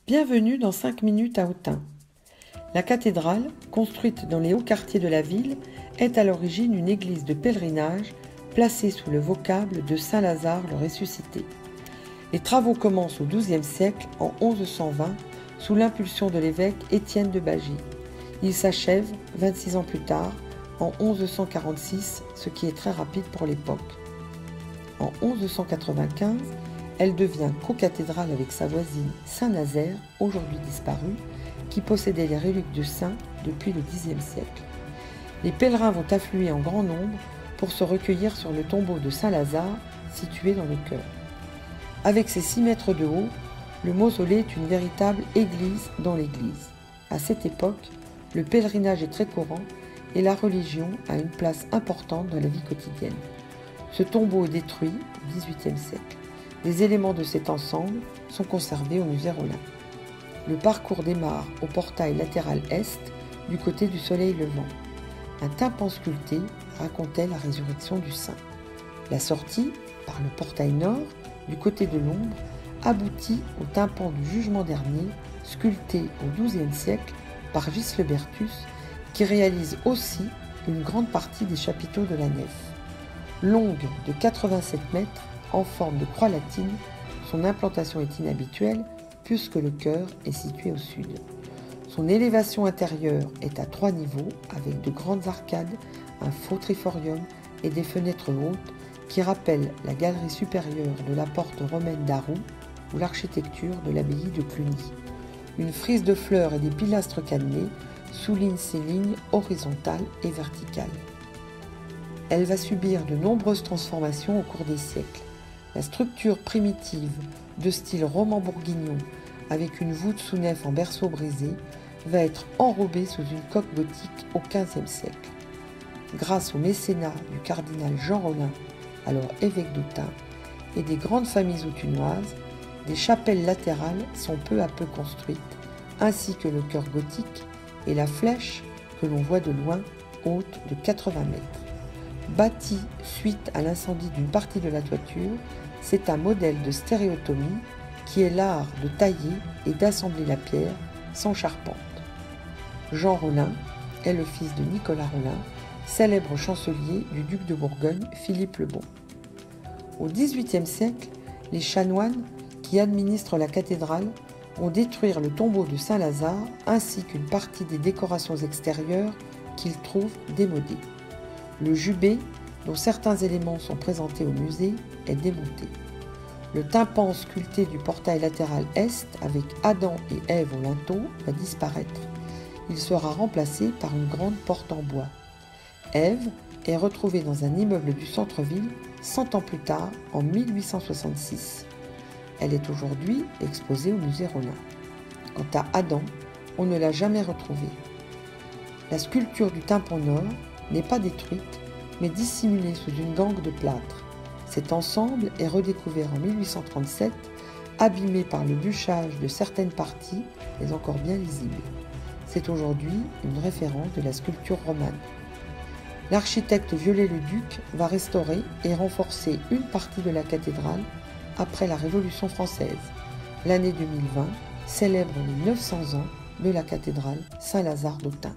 Bienvenue dans 5 minutes à Autun. La cathédrale, construite dans les hauts quartiers de la ville, est à l'origine une église de pèlerinage placée sous le vocable de Saint Lazare le ressuscité. Les travaux commencent au XIIe siècle, en 1120, sous l'impulsion de l'évêque Étienne de Bagy. Ils s'achèvent 26 ans plus tard, en 1146, ce qui est très rapide pour l'époque. En 1195, elle devient co-cathédrale avec sa voisine Saint-Nazaire, aujourd'hui disparue, qui possédait les reliques de saints depuis le Xe siècle. Les pèlerins vont affluer en grand nombre pour se recueillir sur le tombeau de Saint-Lazare, situé dans le chœur. Avec ses 6 mètres de haut, le mausolée est une véritable église dans l'église. À cette époque, le pèlerinage est très courant et la religion a une place importante dans la vie quotidienne. Ce tombeau est détruit au XVIIIe siècle. Les éléments de cet ensemble sont conservés au musée Rolin. Le parcours démarre au portail latéral est, du côté du soleil levant. Un tympan sculpté racontait la résurrection du saint. La sortie, par le portail nord, du côté de l'ombre, aboutit au tympan du jugement dernier, sculpté au XIIe siècle par Gislebertus, qui réalise aussi une grande partie des chapiteaux de la nef. Longue de 87 mètres, en forme de croix latine, son implantation est inhabituelle puisque le chœur est situé au sud. Son élévation intérieure est à 3 niveaux avec de grandes arcades, un faux triforium et des fenêtres hautes qui rappellent la galerie supérieure de la porte romaine d'Arroux ou l'architecture de l'abbaye de Cluny. Une frise de fleurs et des pilastres cannelés soulignent ces lignes horizontales et verticales. Elle va subir de nombreuses transformations au cours des siècles. La structure primitive, de style roman bourguignon, avec une voûte sous nef en berceau brisé, va être enrobée sous une coque gothique au XVe siècle. Grâce au mécénat du cardinal Jean Rolin, alors évêque d'Autun, et des grandes familles autunoises, des chapelles latérales sont peu à peu construites, ainsi que le chœur gothique et la flèche que l'on voit de loin, haute de 80 mètres. Bâti suite à l'incendie d'une partie de la toiture, c'est un modèle de stéréotomie qui est l'art de tailler et d'assembler la pierre sans charpente. Jean Rolin est le fils de Nicolas Rolin, célèbre chancelier du duc de Bourgogne Philippe le Bon. Au XVIIIe siècle, les chanoines qui administrent la cathédrale vont détruire le tombeau de Saint-Lazare ainsi qu'une partie des décorations extérieures qu'ils trouvent démodées. Le jubé, dont certains éléments sont présentés au musée, est démonté. Le tympan sculpté du portail latéral est, avec Adam et Ève au linteau, va disparaître. Il sera remplacé par une grande porte en bois. Ève est retrouvée dans un immeuble du centre-ville 100 ans plus tard, en 1866. Elle est aujourd'hui exposée au musée Rolin. Quant à Adam, on ne l'a jamais retrouvé. La sculpture du tympan nord n'est pas détruite, mais dissimulée sous une gangue de plâtre. Cet ensemble est redécouvert en 1837, abîmé par le bûchage de certaines parties, mais encore bien lisible. C'est aujourd'hui une référence de la sculpture romane. L'architecte Viollet-le-Duc va restaurer et renforcer une partie de la cathédrale après la Révolution française. L'année 2020 célèbre les 900 ans de la cathédrale Saint-Lazare d'Autun.